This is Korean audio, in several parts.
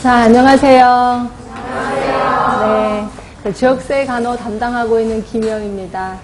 자, 안녕하세요. 네, 지역사회 간호 담당하고 있는 김영입니다.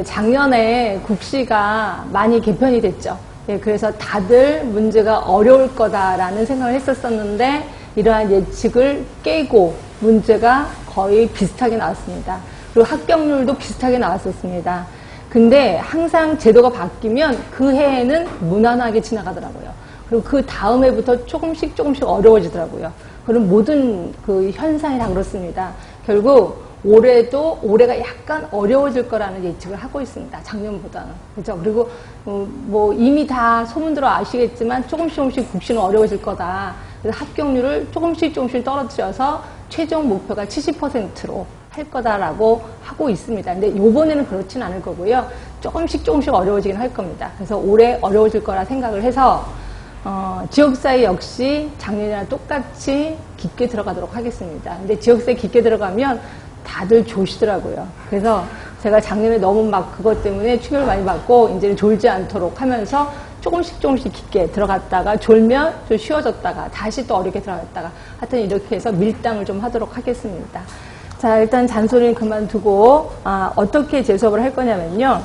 작년에 국시가 많이 개편이 됐죠. 예, 그래서 다들 문제가 어려울 거다라는 생각을 했었었는데 이러한 예측을 깨고 문제가 거의 비슷하게 나왔습니다. 그리고 합격률도 비슷하게 나왔었습니다. 근데 항상 제도가 바뀌면 그 해에는 무난하게 지나가더라고요. 그리고 그 다음 해부터 조금씩 어려워지더라고요. 그런 모든 그 현상이 다 그렇습니다. 결국 올해가 약간 어려워질 거라는 예측을 하고 있습니다. 작년보다는. 그죠? 그리고, 뭐, 이미 다 소문들어 아시겠지만 조금씩 국시는 어려워질 거다. 그래서 합격률을 조금씩 떨어뜨려서 최종 목표가 70%로 할 거다라고 하고 있습니다. 근데 요번에는 그렇진 않을 거고요. 조금씩 어려워지긴 할 겁니다. 그래서 올해 어려워질 거라 생각을 해서, 지역사회 역시 작년이랑 똑같이 깊게 들어가도록 하겠습니다. 근데 지역사회 깊게 들어가면 다들 조시더라고요. 그래서 제가 작년에 너무 막 그것 때문에 충격을 많이 받고 이제는 졸지 않도록 하면서 조금씩 깊게 들어갔다가 졸면 좀 쉬워졌다가 다시 또 어렵게 들어갔다가 하여튼 이렇게 해서 밀당을 좀 하도록 하겠습니다. 자, 일단 잔소리는 그만두고 어떻게 제 수업을 할 거냐면요.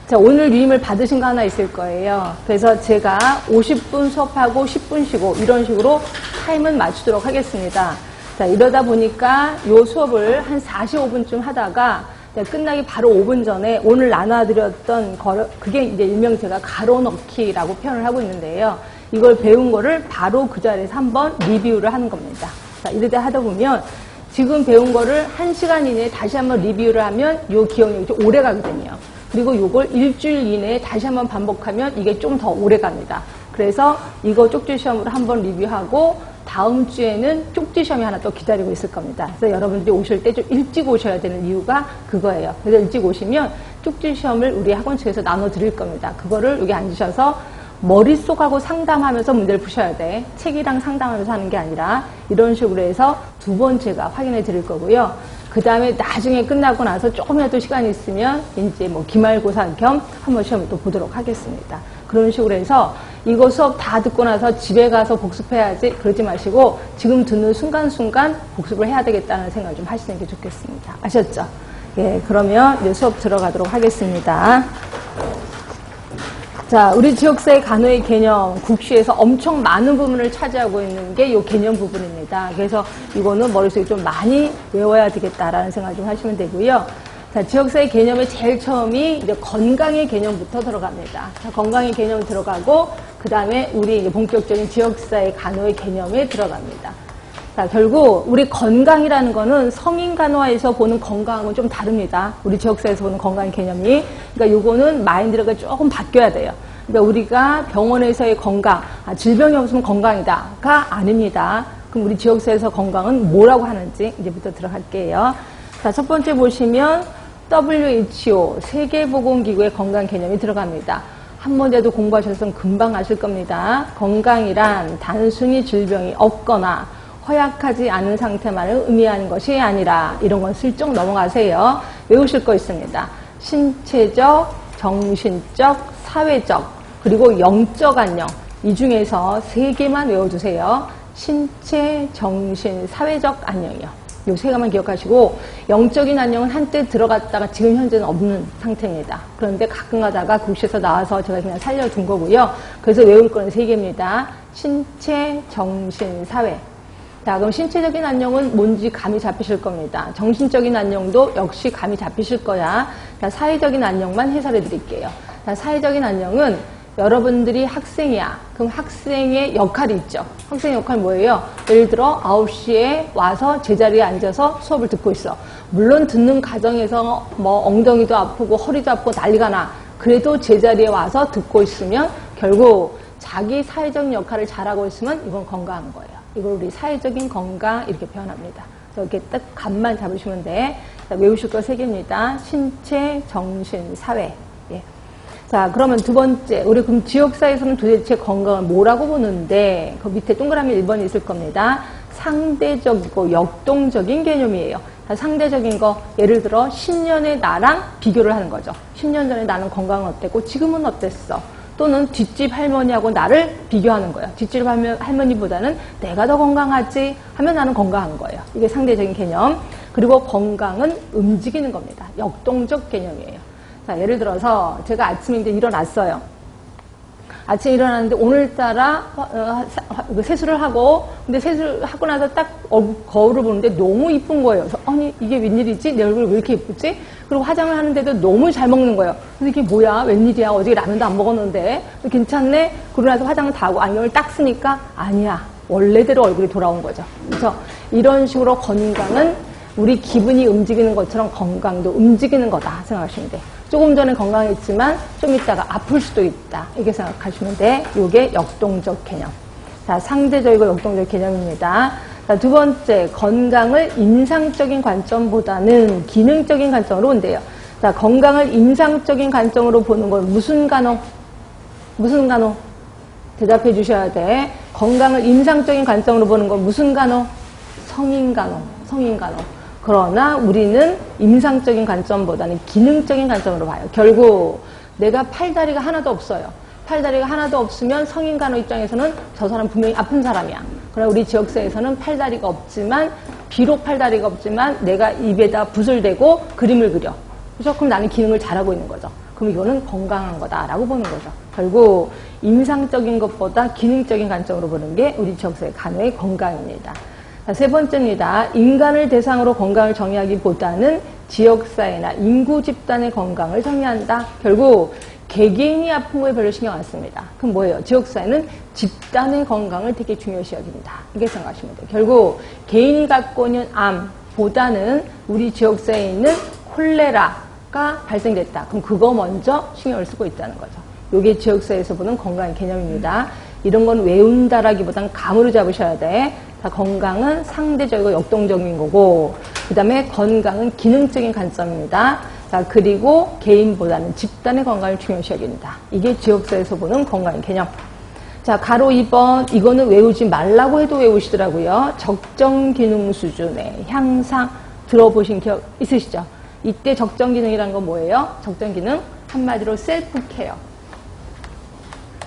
자, 오늘 유임을 받으신 거 하나 있을 거예요. 그래서 제가 50분 수업하고 10분 쉬고 이런 식으로 타임은 맞추도록 하겠습니다. 자, 이러다 보니까 요 수업을 한 45분쯤 하다가 끝나기 바로 5분 전에 오늘 나눠드렸던 그게 이제 일명 제가 가로넣기라고 표현을 하고 있는데요. 이걸 배운 거를 바로 그 자리에서 한번 리뷰를 하는 겁니다. 자, 이러다 하다 보면 지금 배운 거를 1시간 이내에 다시 한번 리뷰를 하면 요 기억력이 좀 오래 가거든요. 그리고 요걸 일주일 이내에 다시 한번 반복하면 이게 좀 더 오래 갑니다. 그래서 이거 쪽지 시험으로 한번 리뷰하고 다음 주에는 쪽지 시험이 하나 또 기다리고 있을 겁니다. 그래서 여러분들이 오실 때 좀 일찍 오셔야 되는 이유가 그거예요. 그래서 일찍 오시면 쪽지 시험을 우리 학원 측에서 나눠 드릴 겁니다. 그거를 여기 앉으셔서 머릿속하고 상담하면서 문제를 푸셔야 돼. 책이랑 상담하면서 하는 게 아니라 이런 식으로 해서 두 번 제가 확인해 드릴 거고요. 그 다음에 나중에 끝나고 나서 조금이라도 시간이 있으면 이제 뭐 기말고사 겸 한번 시험을 또 보도록 하겠습니다. 그런 식으로 해서 이거 수업 다 듣고 나서 집에 가서 복습해야지 그러지 마시고 지금 듣는 순간순간 복습을 해야 되겠다는 생각을 좀 하시는 게 좋겠습니다. 아셨죠? 예, 그러면 이제 수업 들어가도록 하겠습니다. 자, 우리 지역사회 간호의 개념, 국시에서 엄청 많은 부분을 차지하고 있는 게 이 개념 부분입니다. 그래서 이거는 머릿속에 좀 많이 외워야 되겠다라는 생각을 좀 하시면 되고요. 자, 지역사회 개념의 제일 처음이 이제 건강의 개념부터 들어갑니다. 자, 건강의 개념이 들어가고, 그 다음에 우리 이제 본격적인 지역사회 간호의 개념에 들어갑니다. 자, 결국 우리 건강이라는 거는 성인 간호에서 보는 건강은 좀 다릅니다. 우리 지역사회에서 보는 건강의 개념이. 그러니까 요거는 마인드가 조금 바뀌어야 돼요. 그러니까 우리가 병원에서의 건강, 질병이 없으면 건강이다가 아닙니다. 그럼 우리 지역사회에서 건강은 뭐라고 하는지 이제부터 들어갈게요. 자, 첫 번째 보시면 WHO, 세계보건기구의 건강 개념이 들어갑니다. 한 번에도 공부하셨으면 금방 아실 겁니다. 건강이란 단순히 질병이 없거나 허약하지 않은 상태만을 의미하는 것이 아니라 이런 건 슬쩍 넘어가세요. 외우실 거 있습니다. 신체적, 정신적, 사회적, 그리고 영적 안녕. 이 중에서 3개만 외워두세요. 신체, 정신, 사회적 안녕이요. 요 3개만 기억하시고 영적인 안녕은 한때 들어갔다가 지금 현재는 없는 상태입니다. 그런데 가끔 가다가 국시에서 나와서 제가 그냥 살려둔 거고요. 그래서 외울 거는 3개입니다. 신체, 정신, 사회. 자, 그럼 신체적인 안녕은 뭔지 감이 잡히실 겁니다. 정신적인 안녕도 역시 감이 잡히실 거야. 자, 사회적인 안녕만 해설해 드릴게요. 자, 사회적인 안녕은 여러분들이 학생이야. 그럼 학생의 역할이 있죠. 학생의 역할이 뭐예요? 예를 들어 9시에 와서 제자리에 앉아서 수업을 듣고 있어. 물론 듣는 과정에서 뭐 엉덩이도 아프고 허리도 아프고 난리가 나. 그래도 제자리에 와서 듣고 있으면 결국 자기 사회적 역할을 잘하고 있으면 이건 건강한 거예요. 이걸 우리 사회적인 건강 이렇게 표현합니다. 이렇게 딱 감만 잡으시면 돼. 자, 외우실 거 3개입니다. 신체, 정신, 사회. 예. 자, 그러면 두 번째, 우리 그럼 지역사회에서는 도대체 건강을 뭐라고 보는데, 그 밑에 동그라미 1번이 있을 겁니다. 상대적이고 역동적인 개념이에요. 자, 상대적인 거, 예를 들어 10년의 나랑 비교를 하는 거죠. 10년 전에 나는 건강은 어땠고 지금은 어땠어. 또 또는 뒷집 할머니하고 나를 비교하는 거예요. 뒷집 할머니보다는 내가 더 건강하지 하면 나는 건강한 거예요. 이게 상대적인 개념. 그리고 건강은 움직이는 겁니다. 역동적 개념이에요. 자, 예를 들어서 제가 아침에 이제 일어났어요. 아침에 일어났는데 오늘따라 세수를 하고, 근데 세수를 하고 나서 딱 거울을 보는데 너무 이쁜 거예요. 그래서 아니 이게 웬일이지? 내 얼굴이 왜 이렇게 예쁘지? 그리고 화장을 하는데도 너무 잘 먹는 거예요. 그래서 이게 뭐야? 웬일이야? 어제 라면도 안 먹었는데 괜찮네? 그러고 나서 화장을 다 하고 안경을 딱 쓰니까 아니야. 원래대로 얼굴이 돌아온 거죠. 그래서 이런 식으로 건강은 우리 기분이 움직이는 것처럼 건강도 움직이는 거다 생각하시면 돼요. 조금 전에 건강했지만 좀 있다가 아플 수도 있다. 이렇게 생각하시면 돼. 이게 역동적 개념. 자, 상대적이고 역동적 개념입니다. 자, 두 번째, 건강을 인상적인 관점보다는 기능적인 관점으로 본대요. 자, 건강을 인상적인 관점으로 보는 건 무슨 간호? 무슨 간호? 대답해 주셔야 돼. 건강을 인상적인 관점으로 보는 건 무슨 간호? 성인 간호. 성인 간호. 그러나 우리는 임상적인 관점보다는 기능적인 관점으로 봐요. 결국 내가 팔다리가 하나도 없어요. 팔다리가 하나도 없으면 성인 간호 입장에서는 저 사람 분명히 아픈 사람이야. 그러나 우리 지역사회에서는 팔다리가 없지만, 비록 팔다리가 없지만 내가 입에다 붓을 대고 그림을 그려. 그죠? 그럼 나는 기능을 잘하고 있는 거죠. 그럼 이거는 건강한 거다라고 보는 거죠. 결국 임상적인 것보다 기능적인 관점으로 보는 게 우리 지역사회 간호의 건강입니다. 자, 세 번째입니다. 인간을 대상으로 건강을 정의하기보다는 지역사회나 인구 집단의 건강을 정의한다. 결국 개개인이 아픈 거에 별로 신경 안 씁니다. 그럼 뭐예요? 지역사회는 집단의 건강을 되게 중요시 여깁니다. 이렇게 생각하시면 돼요. 결국 개인이 갖고 있는 암보다는 우리 지역사회에 있는 콜레라가 발생됐다. 그럼 그거 먼저 신경을 쓰고 있다는 거죠. 이게 지역사회에서 보는 건강의 개념입니다. 이런 건 외운다라기보다는 감으로 잡으셔야 돼. 자, 건강은 상대적이고 역동적인 거고, 그 다음에 건강은 기능적인 관점입니다. 자, 그리고 개인보다는 집단의 건강을 중요시 여긴다. 이게 지역사회에서 보는 건강의 개념. 자, 가로 2번, 이거는 외우지 말라고 해도 외우시더라고요. 적정 기능 수준의 향상, 들어보신 기억 있으시죠? 이때 적정 기능이란 건 뭐예요? 적정 기능, 한마디로 셀프 케어.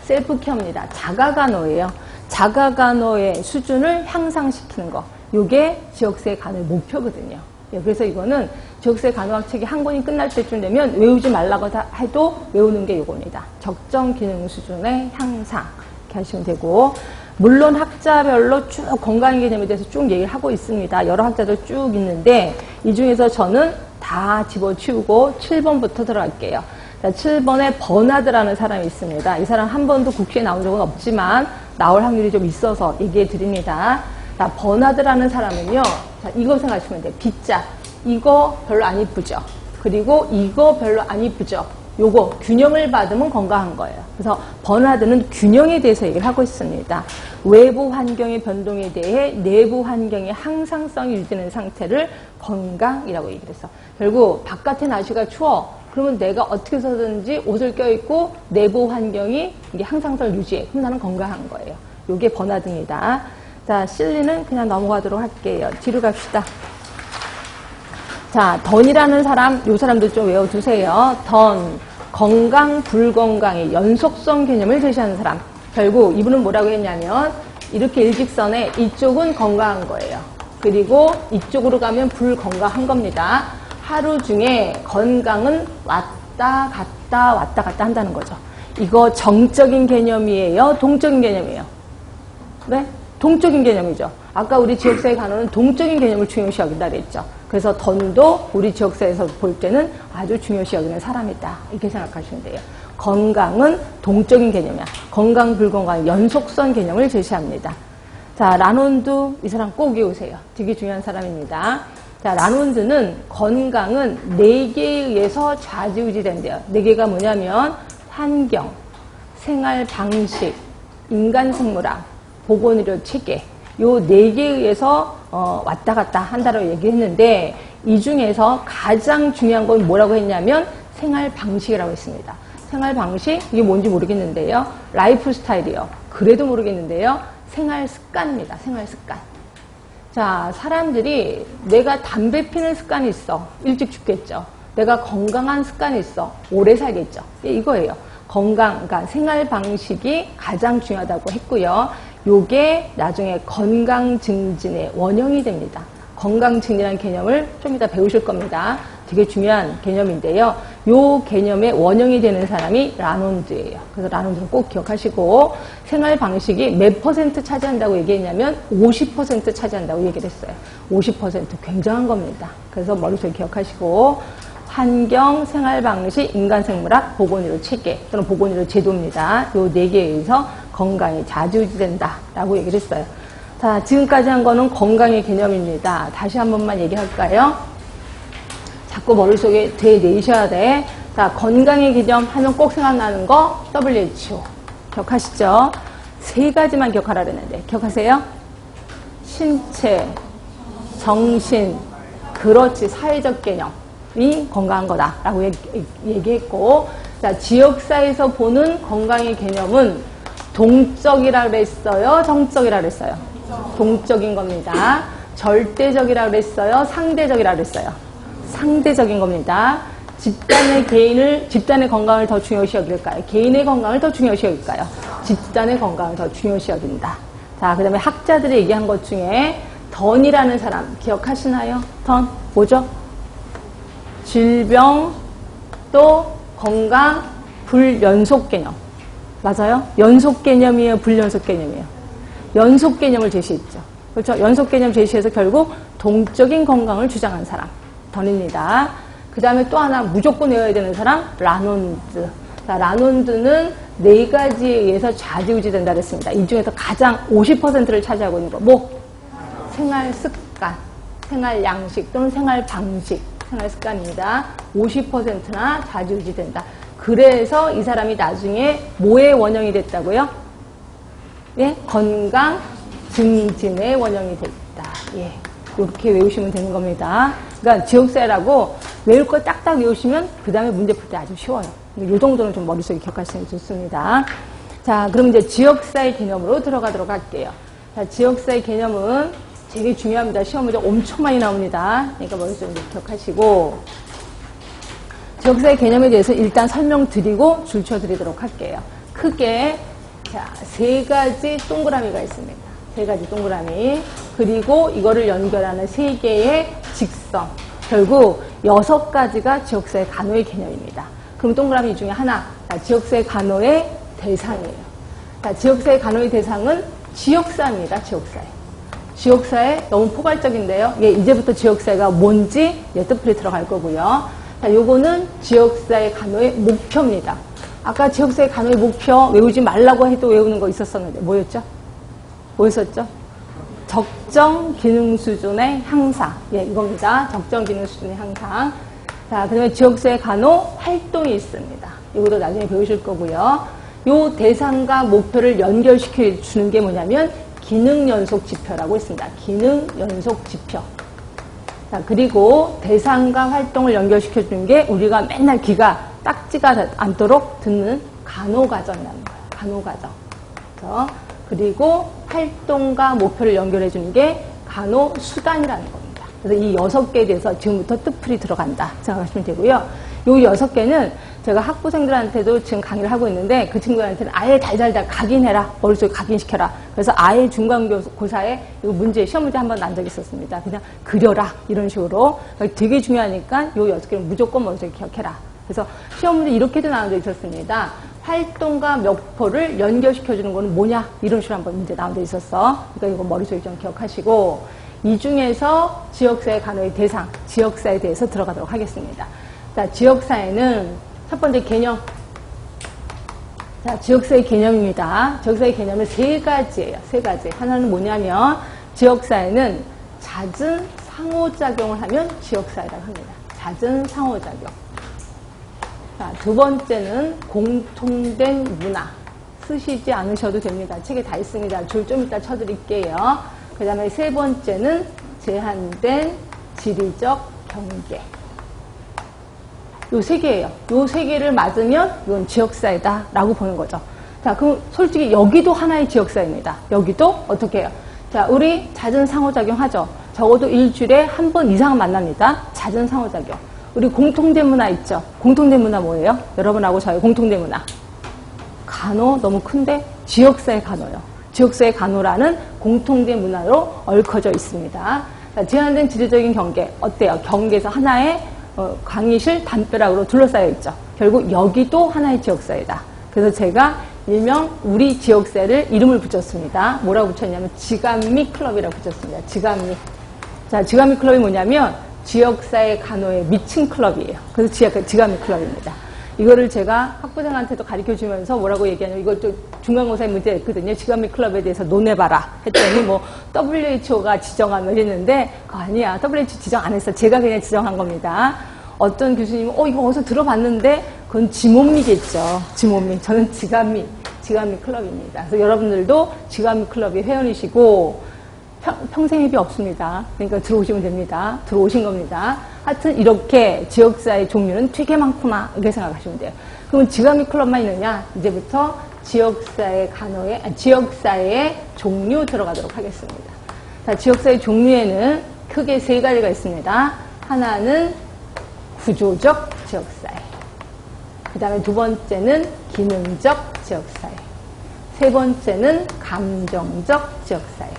셀프 케어입니다. 자가 간호예요. 자가 간호의 수준을 향상시키는 거. 이게 지역사회 간호의 목표거든요. 그래서 이거는 지역사회 간호학 책이 한 권이 끝날 때쯤 되면 외우지 말라고 해도 외우는 게 이겁니다. 적정 기능 수준의 향상. 이렇게 하시면 되고, 물론 학자별로 쭉 건강 개념에 대해서 쭉 얘기를 하고 있습니다. 여러 학자들 쭉 있는데 이 중에서 저는 다 집어치우고 7번부터 들어갈게요. 자, 7번에 버나드라는 사람이 있습니다. 이 사람 한 번도 국시에 나온 적은 없지만 나올 확률이 좀 있어서 얘기해 드립니다. 자, 버나드라는 사람은요, 자, 이거 생각하시면 돼요. B자. 이거 별로 안 이쁘죠? 그리고 이거 별로 안 이쁘죠? 요거 균형을 받으면 건강한 거예요. 그래서 버나드는 균형에 대해서 얘기를 하고 있습니다. 외부 환경의 변동에 대해 내부 환경의 항상성이 유지되는 상태를 건강이라고 얘기를 했어. 결국 바깥의 날씨가 추워. 그러면 내가 어떻게 해서든지 옷을 껴입고 내부 환경이 이게 항상성을 유지해. 그럼 나는 건강한 거예요. 요게 버나드입니다. 자, 실리는 그냥 넘어가도록 할게요. 뒤로 갑시다. 자, 던이라는 사람, 요 사람도 좀 외워두세요. 던, 건강, 불건강의 연속성 개념을 제시하는 사람. 결국 이분은 뭐라고 했냐면 이렇게 일직선에 이쪽은 건강한 거예요. 그리고 이쪽으로 가면 불건강한 겁니다. 하루 중에 건강은 왔다 갔다 한다는 거죠. 이거 정적인 개념이에요? 동적인 개념이에요? 네? 동적인 개념이죠. 아까 우리 지역사회 간호는 동적인 개념을 중요시 여긴다 그랬죠. 그래서 던도 우리 지역사회에서 볼 때는 아주 중요시 여기는 사람이다. 이렇게 생각하시면 돼요. 건강은 동적인 개념이야. 건강, 불건강, 연속성 개념을 제시합니다. 자, 라논드, 이 사람 꼭 외우세요. 되게 중요한 사람입니다. 자, 라논드는 건강은 4개에 의해서 좌지우지된대요. 4개가 뭐냐면 환경, 생활 방식, 인간 생물학, 보건의료 체계, 요 4개에 의해서 왔다 갔다 한다고 얘기했는데 이 중에서 가장 중요한 건 뭐라고 했냐면 생활 방식이라고 했습니다. 생활 방식, 이게 뭔지 모르겠는데요. 라이프 스타일이요. 그래도 모르겠는데요. 생활 습관입니다. 생활 습관. 자, 사람들이 내가 담배 피는 습관이 있어. 일찍 죽겠죠. 내가 건강한 습관이 있어. 오래 살겠죠. 이거예요. 건강, 그러니까 생활 방식이 가장 중요하다고 했고요. 요게 나중에 건강 증진의 원형이 됩니다. 건강 증진이라는 개념을 좀 이따 배우실 겁니다. 되게 중요한 개념인데요. 요 개념의 원형이 되는 사람이 라논드예요. 그래서 라논드는 꼭 기억하시고, 생활 방식이 몇 퍼센트 차지한다고 얘기했냐면 50% 차지한다고 얘기를 했어요. 50% 굉장한 겁니다. 그래서 머릿속에 기억하시고, 환경, 생활 방식, 인간 생물학, 보건의료 체계 또는 보건의료 제도입니다. 요 네 개에 의해서 건강이 좌지우지된다라고 얘기를 했어요. 자, 지금까지 한 거는 건강의 개념입니다. 다시 한 번만 얘기할까요? 자꾸 머릿속에 되뇌셔야 돼. 자, 건강의 개념 하면 꼭 생각나는 거 WHO. 기억하시죠? 세 가지만 기억하라 그랬는데 기억하세요? 신체, 정신, 그렇지, 사회적 개념이 건강한 거다라고 얘기했고, 자, 지역사회에서 보는 건강의 개념은 동적이라 그랬어요? 정적이라 그랬어요? 동적인 겁니다. 절대적이라 그랬어요? 상대적이라 그랬어요? 상대적인 겁니다. 집단의 건강을 더 중요시 여길까요? 개인의 건강을 더 중요시 여길까요? 집단의 건강을 더 중요시 여긴다. 자, 그 다음에 학자들이 얘기한 것 중에 던이라는 사람 기억하시나요? 던 뭐죠? 질병 또 건강 불연속 개념. 맞아요? 연속 개념이에요? 불연속 개념이에요? 연속 개념을 제시했죠. 그렇죠? 연속 개념 제시해서 결국 동적인 건강을 주장한 사람. 던입니다. 그 다음에 또 하나 무조건 외워야 되는 사람, 라논드. 자, 라논드는 네 가지에 의해서 좌지우지 된다 그랬습니다. 이 중에서 가장 50%를 차지하고 있는 거. 뭐? 생활 습관, 생활 양식 또는 생활 방식, 생활 습관입니다. 50%나 좌지우지 된다. 그래서 이 사람이 나중에 뭐의 원형이 됐다고요? 예? 건강 증진의 원형이 됐다. 예. 이렇게 외우시면 되는 겁니다. 그러니까 지역사회라고 외울 거 딱딱 외우시면 그 다음에 문제 풀 때 아주 쉬워요. 이 정도는 좀 머릿속에 기억하시면 좋습니다. 자, 그럼 이제 지역사회 개념으로 들어가도록 할게요. 자, 지역사회 개념은 되게 중요합니다. 시험 문제 엄청 많이 나옵니다. 그러니까 머릿속에 기억하시고, 지역사회 개념에 대해서 일단 설명드리고 줄쳐드리도록 할게요. 크게 자, 세 가지 동그라미가 있습니다. 세 가지 동그라미. 그리고 이거를 연결하는 세 개의 직선. 결국 6가지가 지역사회 간호의 개념입니다. 그럼 동그라미 중에 하나, 지역사회 간호의 대상이에요. 자, 지역사회 간호의 대상은 지역사회입니다. 지역사회. 지역사회 너무 포괄적인데요. 예, 이제부터 지역사회가 뭔지 뜻풀이 들어갈 거고요. 자, 요거는 지역사회 간호의 목표입니다. 아까 지역사회 간호의 목표 외우지 말라고 해도 외우는 거 있었었는데 뭐였죠? 뭐였었죠? 적정 기능 수준의 향상. 예, 이겁니다. 적정 기능 수준의 향상. 자, 그 다음에 지역사회 간호 활동이 있습니다. 이것도 나중에 배우실 거고요. 요 대상과 목표를 연결시켜 주는 게 뭐냐면 기능 연속 지표라고 있습니다. 기능 연속 지표. 자, 그리고 대상과 활동을 연결시켜 주는 게 우리가 맨날 귀가 딱지가 않도록 듣는 간호과정이라는 거예요. 간호과정. 그리고 활동과 목표를 연결해 주는 게 간호수단이라는 겁니다. 그래서 이 6개에 대해서 지금부터 뜻풀이 들어간다 생각하시면 되고요. 요 6개는 제가 학부생들한테도 지금 강의를 하고 있는데 그 친구들한테는 아예 달달달 각인해라. 머릿속에 각인시켜라. 그래서 아예 중간고사에 이 문제, 시험 문제 한번 난 적이 있었습니다. 그냥 그려라. 이런 식으로. 되게 중요하니까 요 6개는 무조건 머릿속에 기억해라. 그래서 시험 문제 이렇게도 나온 적이 있었습니다. 활동과 목표를 연결시켜주는 거는 뭐냐? 이런 식으로 한번 문제 나온 적이 있었어. 그러니까 이거 머릿속에 좀 기억하시고, 이 중에서 지역사회 간호의 대상, 지역사회에 대해서 들어가도록 하겠습니다. 자, 지역사회는 첫 번째 개념. 자, 지역사회 개념입니다. 지역사회 개념은 3가지예요. 3가지. 하나는 뭐냐면, 지역사회는 잦은 상호작용을 하면 지역사회라고 합니다. 잦은 상호작용. 자, 두 번째는 공통된 문화. 쓰시지 않으셔도 됩니다. 책에 다 있습니다. 줄 좀 이따 쳐드릴게요. 그 다음에 세 번째는 제한된 지리적 경계. 요 3개예요. 요 3개를 맞으면 이건 지역사회다 라고 보는 거죠. 자, 그럼 솔직히 여기도 하나의 지역사회입니다. 여기도 어떻게 해요? 자, 우리 잦은 상호작용 하죠. 적어도 일주일에 한 번 이상은 만납니다. 잦은 상호작용. 우리 공통된 문화 있죠? 공통된 문화 뭐예요? 여러분하고 저의 공통된 문화. 간호 너무 큰데 지역사회 간호요. 지역사회 간호라는 공통된 문화로 얽혀져 있습니다. 자, 제한된 지리적인 경계 어때요? 경계에서 하나의 강의실 담벼락으로 둘러싸여 있죠. 결국 여기도 하나의 지역사회다. 그래서 제가 일명 우리 지역사회를 이름을 붙였습니다. 뭐라고 붙였냐면 지감미 클럽이라고 붙였습니다. 지감미. 자, 지감미 클럽이 뭐냐면 지역사회 간호에 미친 클럽이에요. 그래서 지감미 클럽입니다. 이거를 제가 학부생한테도 가르쳐주면서 뭐라고 얘기하냐면 이걸 또 중간고사에 문제 냈거든요. 지감미 클럽에 대해서 논해봐라 했더니 뭐 WHO가 지정한 걸 했는데 아니야. WHO 지정 안 했어. 제가 그냥 지정한 겁니다. 어떤 교수님은 이거 어디서 들어봤는데 그건 지몸미겠죠. 지몸미. 저는 지감미 클럽입니다. 그래서 여러분들도 지감미 클럽의 회원이시고 평생 회비 없습니다. 그러니까 들어오시면 됩니다. 들어오신 겁니다. 하여튼 이렇게 지역사회 종류는 되게 많구나 이렇게 생각하시면 돼요. 그러면 지감미 클럽만 있느냐? 이제부터 지역사회의 종류 들어가도록 하겠습니다. 자, 지역사회 종류에는 크게 세 가지가 있습니다. 하나는 구조적 지역사회, 그 다음에 두 번째는 기능적 지역사회, 세 번째는 감정적 지역사회.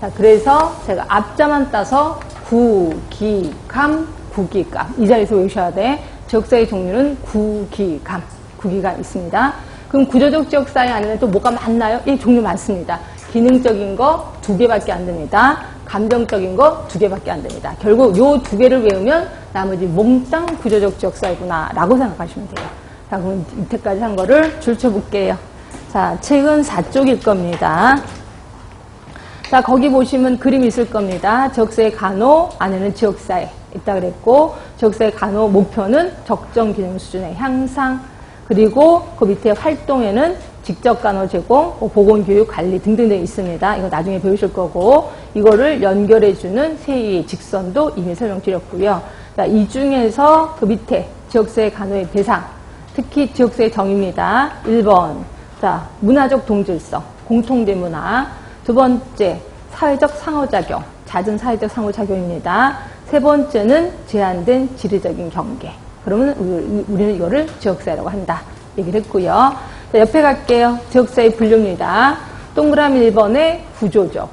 자, 그래서 제가 앞자만 따서 구기감 이 자리에서 외우셔야 돼. 지역사회 종류는 구기가 있습니다. 그럼 구조적 지역사회 안에는 또 뭐가 많나요? 이 종류 많습니다. 기능적인 거 2개밖에 안 됩니다. 감정적인 거 2개밖에 안 됩니다. 결국 요 2개를 외우면 나머지 몽땅 구조적 지역사회구나 라고 생각하시면 돼요. 자, 그럼 이때까지 한 거를 줄쳐볼게요. 자, 책은 4쪽일 겁니다. 자, 거기 보시면 그림이 있을 겁니다. 지역사회 간호 안에는 지역사회 있다 그랬고, 지역사회 간호 목표는 적정 기능 수준의 향상, 그리고 그 밑에 활동에는 직접 간호 제공, 보건교육 관리 등등등 있습니다. 이거 나중에 배우실 거고, 이거를 연결해주는 세위의 직선도 이미 설명드렸고요. 자, 이 중에서 그 밑에 지역사회 간호의 대상, 특히 지역사회 정의입니다. 1번, 자, 문화적 동질성, 공통된 문화. 두 번째, 사회적 상호작용, 잦은 사회적 상호작용입니다. 세 번째는 제한된 지리적인 경계. 그러면 우리는 이거를 지역사회라고 한다. 얘기를 했고요. 자, 옆에 갈게요. 지역사회 분류입니다. 동그라미 1번에 구조적,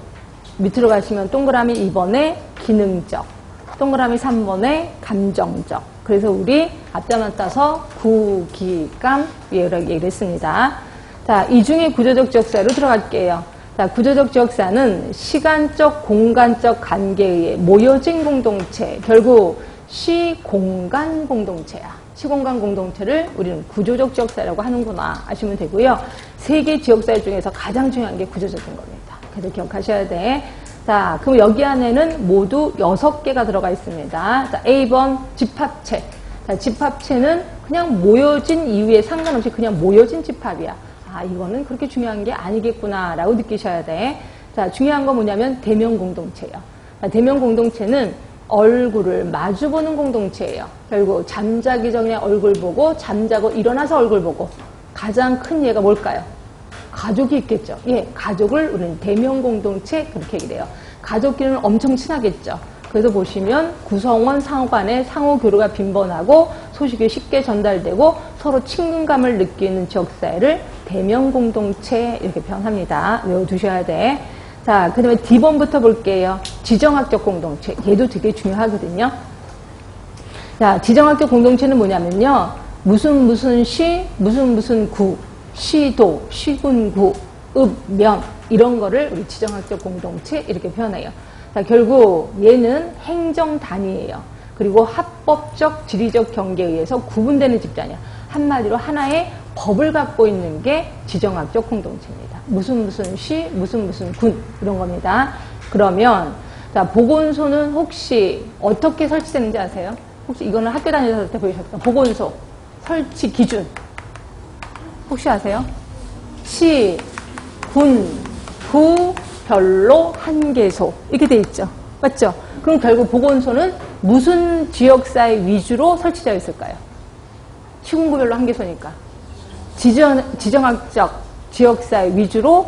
밑으로 가시면 동그라미 2번에 기능적, 동그라미 3번에 감정적. 그래서 우리 앞자만 따서 구기감 이라고 얘기를 했습니다. 자, 이 중에 구조적 지역사회로 들어갈게요. 자, 구조적 지역사회는 시간적, 공간적 관계에 의해 모여진 공동체, 결국 시공간 공동체야. 시공간 공동체를 우리는 구조적 지역사회라고 하는구나 아시면 되고요. 3개 지역사회 중에서 가장 중요한 게 구조적인 겁니다. 그래서 기억하셔야 돼. 자, 그럼 여기 안에는 모두 6개가 들어가 있습니다. 자, A번 집합체. 자, 집합체는 그냥 모여진 이유에 상관없이 그냥 모여진 집합이야. 아, 이거는 그렇게 중요한 게 아니겠구나 라고 느끼셔야 돼. 자, 중요한 건 뭐냐면 대면 공동체예요. 자, 대면 공동체는 얼굴을 마주보는 공동체예요. 결국 잠자기 전에 얼굴 보고 잠자고 일어나서 얼굴 보고. 가장 큰 예가 뭘까요? 가족이 있겠죠. 예, 가족을 우리는 대면 공동체 그렇게 얘기해요. 가족끼리는 엄청 친하겠죠. 그래서 보시면 구성원 상호 간에 상호 교류가 빈번하고 소식이 쉽게 전달되고 서로 친근감을 느끼는 지역사회를 대면 공동체 이렇게 표현합니다. 외워두셔야 돼. 자, 그 다음에 D번부터 볼게요. 지정학적 공동체. 얘도 되게 중요하거든요. 자, 지정학적 공동체는 뭐냐면요. 무슨 시, 무슨 구, 시도, 시군구, 읍, 면 이런 거를 우리 지정학적 공동체 이렇게 표현해요. 자, 결국 얘는 행정 단위예요. 그리고 합법적 지리적 경계에 의해서 구분되는 집단이야. 한마디로 하나의 법을 갖고 있는 게 지정학적 공동체입니다. 무슨 시, 무슨 군 이런 겁니다. 그러면 자, 보건소는 혹시 어떻게 설치되는지 아세요? 혹시 이거는 학교 다니셨을 때 보셨을까요? 보건소 설치 기준 혹시 아세요? 시, 군, 구, 별로, 한계소 이렇게 돼 있죠. 맞죠? 그럼 결국 보건소는 무슨 지역사회 위주로 설치되어 있을까요? 시군구별로 한계소니까 지정학적 지역사회 위주로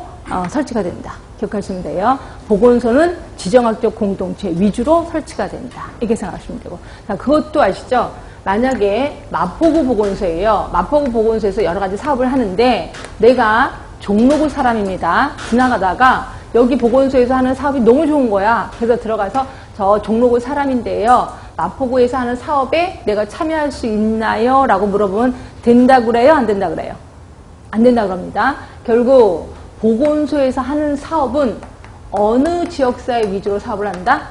설치가 된다. 기억하시면 돼요. 보건소는 지정학적 공동체 위주로 설치가 된다. 이렇게 생각하시면 되고. 자, 그것도 아시죠? 만약에 마포구 보건소예요. 마포구 보건소에서 여러 가지 사업을 하는데 내가 종로구 사람입니다. 지나가다가 여기 보건소에서 하는 사업이 너무 좋은 거야. 그래서 들어가서 저 종로구 사람인데요. 마포구에서 하는 사업에 내가 참여할 수 있나요? 라고 물어보면 된다고 그래요? 안 된다고 그래요? 안 된다고 합니다. 결국 보건소에서 하는 사업은 어느 지역사회 위주로 사업을 한다?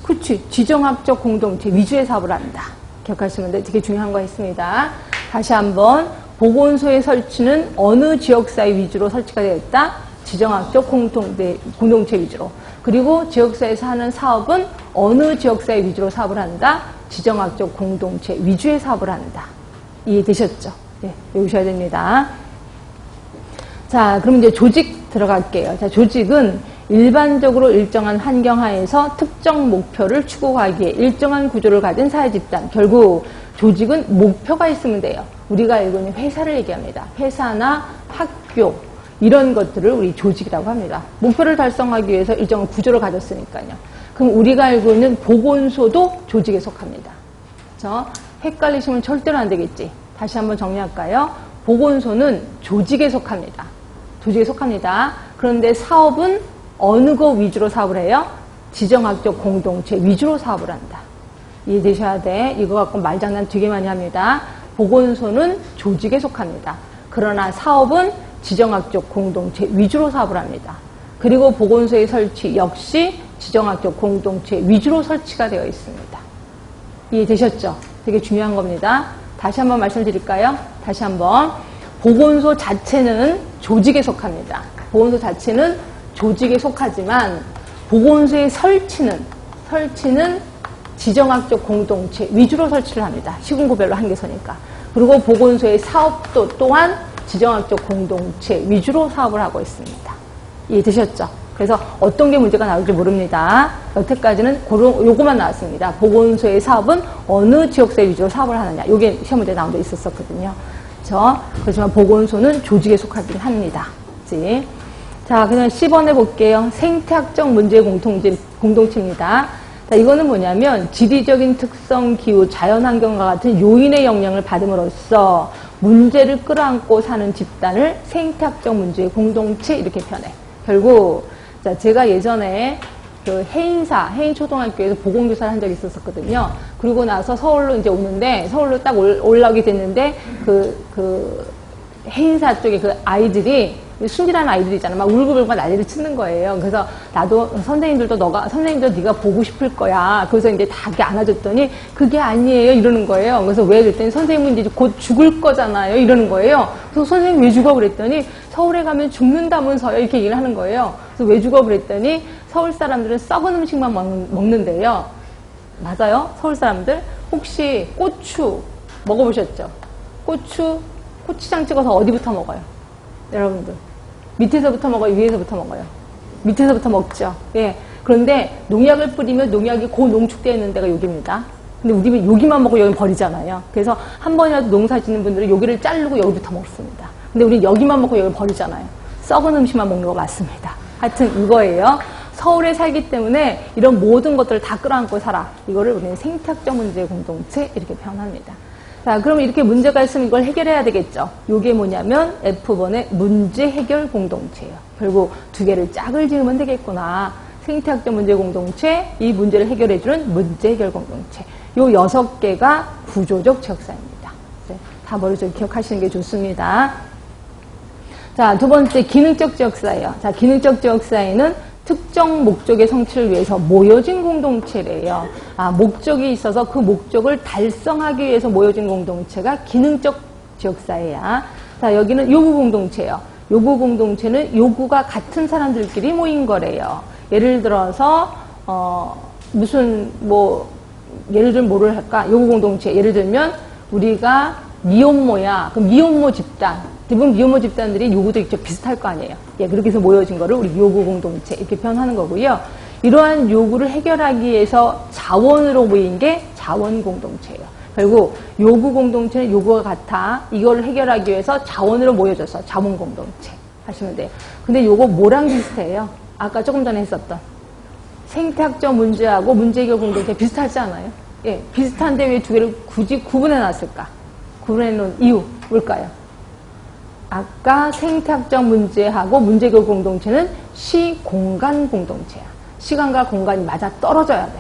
그렇지. 지정학적 공동체 위주의 사업을 한다. 기억하시면 돼. 되게 중요한 거 있습니다. 다시 한번 보건소의 설치는 어느 지역사회 위주로 설치가 되어 있다? 지정학적 공동체 위주로. 그리고 지역사회에서 하는 사업은 어느 지역사회 위주로 사업을 한다? 지정학적 공동체 위주의 사업을 한다. 이해되셨죠? 네, 외우셔야 됩니다. 자, 그럼 이제 조직 들어갈게요. 자, 조직은 일반적으로 일정한 환경하에서 특정 목표를 추구하기 위해 일정한 구조를 가진 사회 집단. 결국 조직은 목표가 있으면 돼요. 우리가 알고 있는 회사를 얘기합니다. 회사나 학교 이런 것들을 우리 조직이라고 합니다. 목표를 달성하기 위해서 일정한 구조를 가졌으니까요. 그럼 우리가 알고 있는 보건소도 조직에 속합니다. 그렇죠? 헷갈리시면 절대로 안 되겠지. 다시 한번 정리할까요? 보건소는 조직에 속합니다. 조직에 속합니다. 그런데 사업은 어느 거 위주로 사업을 해요? 지정학적 공동체 위주로 사업을 한다. 이해되셔야 돼. 이거 갖고 말장난 되게 많이 합니다. 보건소는 조직에 속합니다. 그러나 사업은 지정학적 공동체 위주로 사업을 합니다. 그리고 보건소의 설치 역시 지정학적 공동체 위주로 설치가 되어 있습니다. 이해되셨죠? 되게 중요한 겁니다. 다시 한번 말씀드릴까요? 다시 한번. 보건소 자체는 조직에 속합니다. 보건소 자체는 조직에 속하지만 보건소의 설치는 지정학적 공동체 위주로 설치를 합니다. 시군구별로 한계서니까. 그리고 보건소의 사업도 또한 지정학적 공동체 위주로 사업을 하고 있습니다. 이해되셨죠? 그래서 어떤 게 문제가 나올지 모릅니다. 여태까지는 요거만 나왔습니다. 보건소의 사업은 어느 지역사회 위주로 사업을 하느냐. 요게 시험 문제에 나온 데 있었거든요. 그렇죠? 그렇지만 보건소는 조직에 속하긴 합니다. 그치? 자, 그냥 10번에 볼게요. 생태학적 문제 공동체입니다. 자, 이거는 뭐냐면 지리적인 특성, 기후, 자연환경과 같은 요인의 영향을 받음으로써 문제를 끌어안고 사는 집단을 생태학적 문제 공동체 이렇게 표현해. 결국 자, 제가 예전에 그 해인초등학교에서 보건교사를 한 적이 있었거든요. 그리고 나서 서울로 이제 오는데, 서울로 딱 올라오게 됐는데, 해인사 쪽에 그 아이들이, 순진한 아이들이잖아. 막 울고불고 난리를 치는 거예요. 그래서 나도 선생님들도 네가 보고 싶을 거야. 그래서 이제 다 이렇게 안아줬더니 그게 아니에요. 이러는 거예요. 그래서 왜 그랬더니 선생님은 이제 곧 죽을 거잖아요. 이러는 거예요. 그래서 선생님 왜 죽어? 그랬더니 서울에 가면 죽는다면서요. 이렇게 얘기를 하는 거예요. 그래서 왜 죽어? 그랬더니 서울 사람들은 썩은 음식만 먹는데요. 맞아요? 서울 사람들? 혹시 고추 먹어보셨죠? 고추장 찍어서 어디부터 먹어요? 여러분들. 밑에서부터 먹어요? 위에서부터 먹어요? 밑에서부터 먹죠. 예. 그런데 농약을 뿌리면 농약이 고농축되어 있는 데가 여기입니다. 근데 우리는 여기만 먹고 여기 버리잖아요. 그래서 한 번이라도 농사 짓는 분들은 여기를 자르고 여기부터 먹습니다. 근데 우리는 여기만 먹고 여기 버리잖아요. 썩은 음식만 먹는 거 맞습니다. 하여튼 이거예요. 서울에 살기 때문에 이런 모든 것들을 다 끌어안고 살아. 이거를 우리는 생태학적 문제 공동체 이렇게 표현합니다. 자, 그럼 이렇게 문제가 있으면 이걸 해결해야 되겠죠. 이게 뭐냐면 F번의 문제 해결 공동체예요. 결국 두 개를 짝을 지으면 되겠구나. 생태학적 문제 공동체, 이 문제를 해결해주는 문제 해결 공동체. 요 6개가 구조적 지역사회입니다. 다 머릿속에 기억하시는 게 좋습니다. 자, 두 번째 기능적 지역사회예요. 자, 기능적 지역사회는 특정 목적의 성취를 위해서 모여진 공동체래요. 목적이 있어서 그 목적을 달성하기 위해서 모여진 공동체가 기능적 지역사회야. 자, 여기는 요구 공동체예요. 요구 공동체는 요구가 같은 사람들끼리 모인 거래요. 예를 들어서 예를 들면 뭐를 할까? 요구 공동체. 예를 들면 우리가 미혼모야. 그럼 미혼모 집단. 대부분 미혼모 집단들이 요구도 직접 비슷할 거 아니에요. 예, 그렇게 해서 모여진 거를 우리 요구 공동체 이렇게 표현하는 거고요. 이러한 요구를 해결하기 위해서 자원으로 모인 게 자원 공동체예요. 결국 요구 공동체는 요구가 같아. 이걸 해결하기 위해서 자원으로 모여져서 자원 공동체 하시면 돼요. 근데 요거 뭐랑 비슷해요? 아까 조금 전에 했었던 생태학적 문제하고 문제 해결 공동체 비슷하지 않아요? 예, 비슷한데 왜 두 개를 굳이 구분해 놨을까? 구분해 놓은 이유 뭘까요? 아까 생태학적 문제하고 문제교 공동체는 시공간 공동체야. 시간과 공간이 맞아 떨어져야 돼.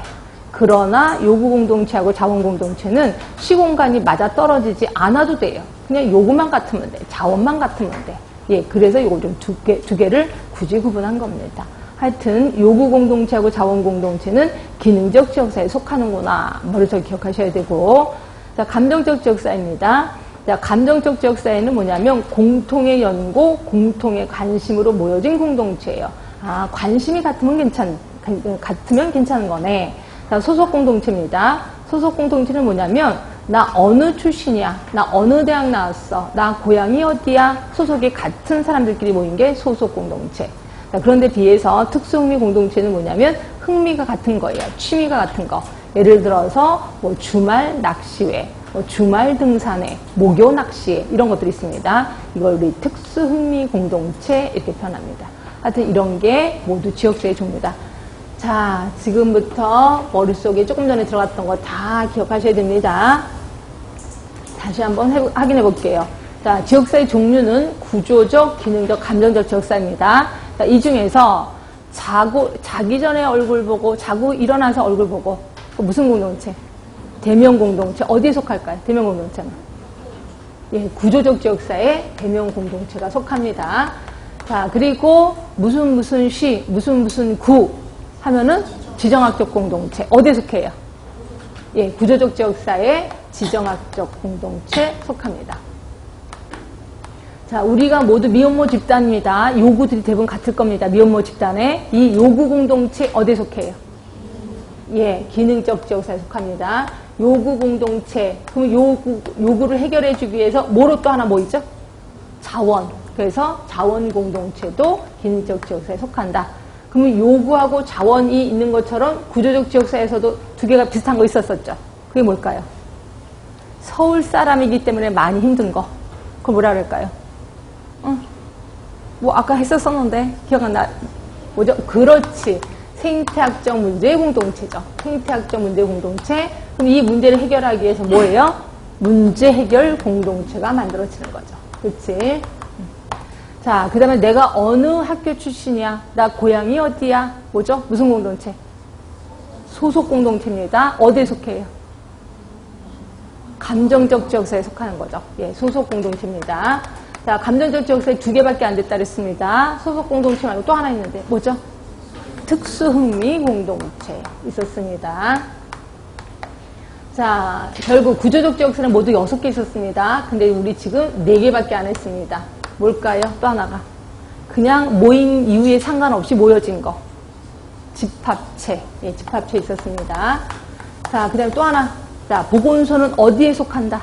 그러나 요구 공동체하고 자원 공동체는 시공간이 맞아 떨어지지 않아도 돼요. 그냥 요구만 같으면 돼. 자원만 같으면 돼. 예, 그래서 요거 좀 두 개를 굳이 구분한 겁니다. 하여튼 요구 공동체하고 자원 공동체는 기능적 지역사에 속하는구나. 머릿속에 기억하셔야 되고. 자, 감정적 지역사입니다. 자, 감정적 지역사회는 뭐냐면 공통의 연고, 공통의 관심으로 모여진 공동체예요. 아, 관심이 같으면 괜찮은 거네. 자, 소속 공동체입니다. 소속 공동체는 뭐냐면 나 어느 출신이야? 나 어느 대학 나왔어? 나 고향이 어디야? 소속이 같은 사람들끼리 모인 게 소속 공동체. 자, 그런데 비해서 특수흥미 공동체는 뭐냐면 흥미가 같은 거예요. 취미가 같은 거. 예를 들어서 뭐 주말 낚시회, 뭐 주말 등산회, 목요 낚시회 이런 것들이 있습니다. 이걸 우리 특수흥미 공동체 이렇게 표현합니다. 하여튼 이런 게 모두 지역사회 종류다. 자, 지금부터 머릿속에 조금 전에 들어갔던 거 다 기억하셔야 됩니다. 다시 한번 확인해 볼게요. 자, 지역사회 종류는 구조적, 기능적, 감정적 지역사회입니다. 자, 이 중에서 자기 전에 얼굴 보고, 자고 일어나서 얼굴 보고, 무슨 공동체? 대면 공동체. 어디에 속할까요? 대면 공동체는? 예, 구조적 지역사회 대면 공동체가 속합니다. 자, 그리고 무슨 시, 무슨 구 하면은 지정학적 공동체. 어디에 속해요? 예, 구조적 지역사회 지정학적 공동체 속합니다. 자, 우리가 모두 미혼모 집단입니다. 요구들이 대부분 같을 겁니다. 미혼모 집단에. 이 요구 공동체 어디에 속해요? 예, 기능적 지역사회에 속합니다. 요구 공동체. 그럼 요구를 해결해 주기 위해서 뭐로 또 하나 뭐 있죠? 자원. 그래서 자원 공동체도 기능적 지역사회에 속한다. 그러면 요구하고 자원이 있는 것처럼 구조적 지역사회에서도 두 개가 비슷한 거 있었었죠. 그게 뭘까요? 서울 사람이기 때문에 많이 힘든 거. 그걸 뭐라 그럴까요? 뭐 아까 했었었는데 기억 안 나. 뭐죠? 그렇지. 생태학적 문제의 공동체죠. 생태학적 문제의 공동체. 그럼 이 문제를 해결하기 위해서 뭐예요? 문제 해결 공동체가 만들어지는 거죠. 그렇지? 자, 그 다음에 내가 어느 학교 출신이야? 나 고향이 어디야? 뭐죠? 무슨 공동체? 소속 공동체입니다. 어디에 속해요? 감정적 지역사에 속하는 거죠. 예, 소속 공동체입니다. 자, 감정적 지역사에 두 개밖에 안 됐다 그랬습니다. 소속 공동체 말고 또 하나 있는데 뭐죠? 특수흥미 공동체 있었습니다. 자, 결국 구조적 지역사는 모두 6개 있었습니다. 근데 우리 지금 4개밖에 안 했습니다. 뭘까요? 또 하나가 그냥 모인 이유에 상관없이 모여진 거. 집합체. 예, 집합체 있었습니다. 자, 그 다음에 또 하나. 자, 보건소는 어디에 속한다?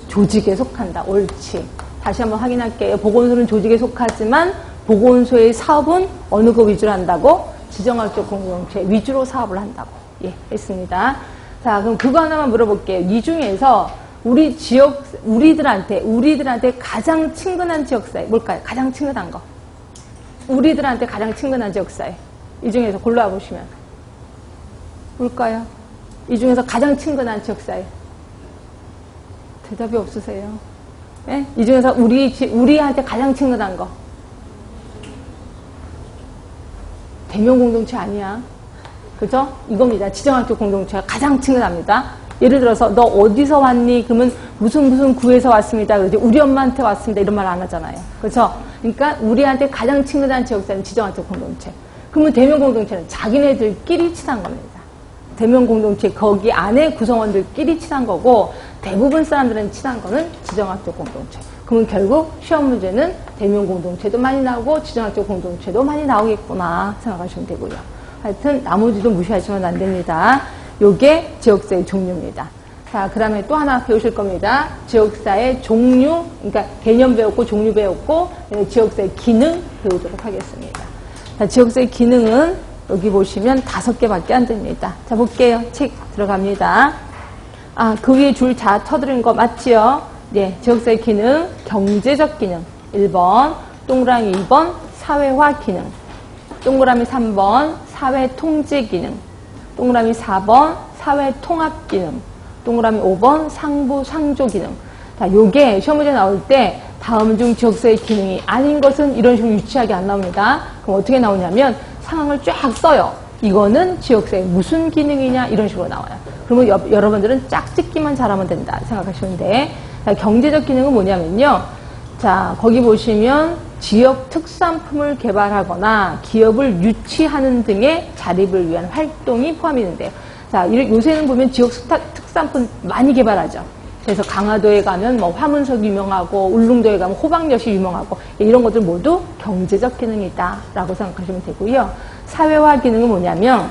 조직에 속한다. 옳지. 다시 한번 확인할게요. 보건소는 조직에 속하지만 보건소의 사업은 어느 거 위주로 한다고? 지정학적 공동체 위주로 사업을 한다고. 예, 했습니다. 자, 그럼 그거 하나만 물어볼게요. 이 중에서 우리들한테 가장 친근한 지역사회 뭘까요? 가장 친근한 거. 우리들한테 가장 친근한 지역사회. 이 중에서 골라와 보시면 뭘까요? 이 중에서 가장 친근한 지역사회. 대답이 없으세요. 예? 이 중에서 우리한테 가장 친근한 거. 대면 공동체 아니야. 그죠? 이겁니다. 지정학적 공동체가 가장 친근합니다. 예를 들어서 너 어디서 왔니? 그러면 무슨 구에서 왔습니다. 그러지 우리 엄마한테 왔습니다. 이런 말 안 하잖아요. 그렇죠? 그러니까 우리한테 가장 친근한 지역사회는 지정학적 공동체. 그러면 대면 공동체는 자기네들끼리 친한 겁니다. 대면 공동체 거기 안에 구성원들끼리 친한 거고 대부분 사람들은 친한 거는 지정학적 공동체. 그러면 결국 시험 문제는 대면 공동체도 많이 나오고 지정학적 공동체도 많이 나오겠구나 생각하시면 되고요. 하여튼 나머지도 무시하시면 안 됩니다. 요게 지역사회 종류입니다. 자, 그 다음에 또 하나 배우실 겁니다. 지역사회 종류, 그러니까 개념 배웠고 종류 배웠고 지역사회 기능 배우도록 하겠습니다. 자, 지역사회 기능은 여기 보시면 5개밖에 안 됩니다. 자, 볼게요. 책 들어갑니다. 아, 그 위에 줄 다 쳐드린 거 맞지요? 네, 지역사회 기능, 경제적 기능 1번, 동그라미 2번, 사회화 기능, 동그라미 3번, 사회 통제 기능, 동그라미 4번, 사회 통합 기능. 동그라미 5번 상부 상조 기능. 자, 요게 시험 문제 나올 때 다음 중 지역사회 기능이 아닌 것은 이런 식으로 유치하게 안 나옵니다. 그럼 어떻게 나오냐면 상황을 쫙 써요. 이거는 지역사회 무슨 기능이냐 이런 식으로 나와요. 그러면 여러분들은 짝짓기만 잘하면 된다 생각하시면 돼. 자, 경제적 기능은 뭐냐면요. 자, 거기 보시면 지역 특산품을 개발하거나 기업을 유치하는 등의 자립을 위한 활동이 포함이 있는데요. 자, 요새는 보면 지역 특산품 많이 개발하죠. 그래서 강화도에 가면 뭐 화문석이 유명하고 울릉도에 가면 호박엿이 유명하고 이런 것들 모두 경제적 기능이다 라고 생각하시면 되고요. 사회화 기능은 뭐냐면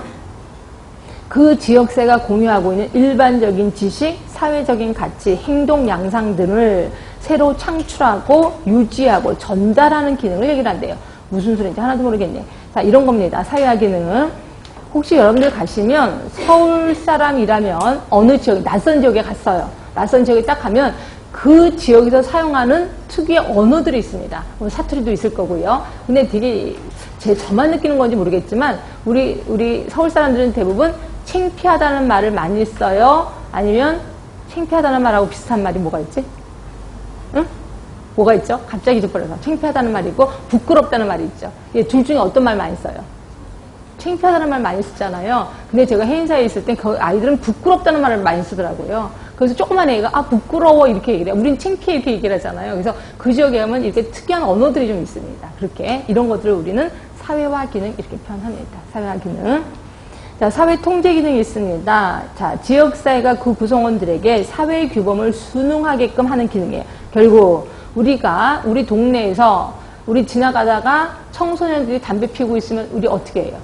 그 지역사회가 공유하고 있는 일반적인 지식, 사회적인 가치, 행동 양상 등을 새로 창출하고 유지하고 전달하는 기능을 얘기를 한대요. 무슨 소리인지 하나도 모르겠네. 자, 이런 겁니다. 사회화 기능은 혹시 여러분들 가시면 서울 사람이라면 어느 지역, 낯선 지역에 갔어요. 낯선 지역에 딱 가면 그 지역에서 사용하는 특유의 언어들이 있습니다. 사투리도 있을 거고요. 근데 되게 저만 느끼는 건지 모르겠지만 우리 서울 사람들은 대부분 창피하다는 말을 많이 써요. 아니면 창피하다는 말하고 비슷한 말이 뭐가 있지? 응? 뭐가 있죠? 갑자기 잊어버려서. 창피하다는 말이 있고 부끄럽다는 말이 있죠. 둘 중에 어떤 말 많이 써요? 창피하다는 말 많이 쓰잖아요. 근데 제가 해인사에 있을 땐 그 아이들은 부끄럽다는 말을 많이 쓰더라고요. 그래서 조그만 애가 부끄러워 이렇게 얘기를 해요. 우린 창피해 이렇게 얘기를 하잖아요. 그래서 그 지역에 가면 이렇게 특이한 언어들이 좀 있습니다. 그렇게 이런 것들을 우리는 사회화 기능 이렇게 표현합니다. 사회화 기능. 자, 사회 통제 기능이 있습니다. 자, 지역사회가 그 구성원들에게 사회 규범을 순응하게끔 하는 기능이에요. 결국 우리 동네에서 우리 지나가다가 청소년들이 담배 피우고 있으면 우리 어떻게 해요?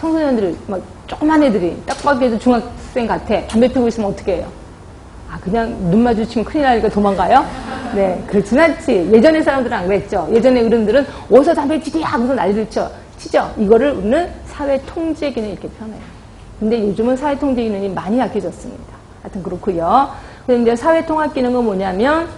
청소년들이 막 조그만 애들이 딱 봐도 중학생 같아. 담배 피우고 있으면 어떻게 해요? 그냥 눈 마주치면 큰일 나니까 도망가요? 네, 그렇진 않지. 예전에 사람들은 안 그랬죠. 예전에 어른들은 어디서 담배 치지 하고서 난리를 치죠. 이거를 우리는 사회 통제 기능 이렇게 표현해요. 근데 요즘은 사회 통제 기능이 많이 약해졌습니다. 하여튼 그렇고요. 근데 이제 사회 통합 기능은 뭐냐면,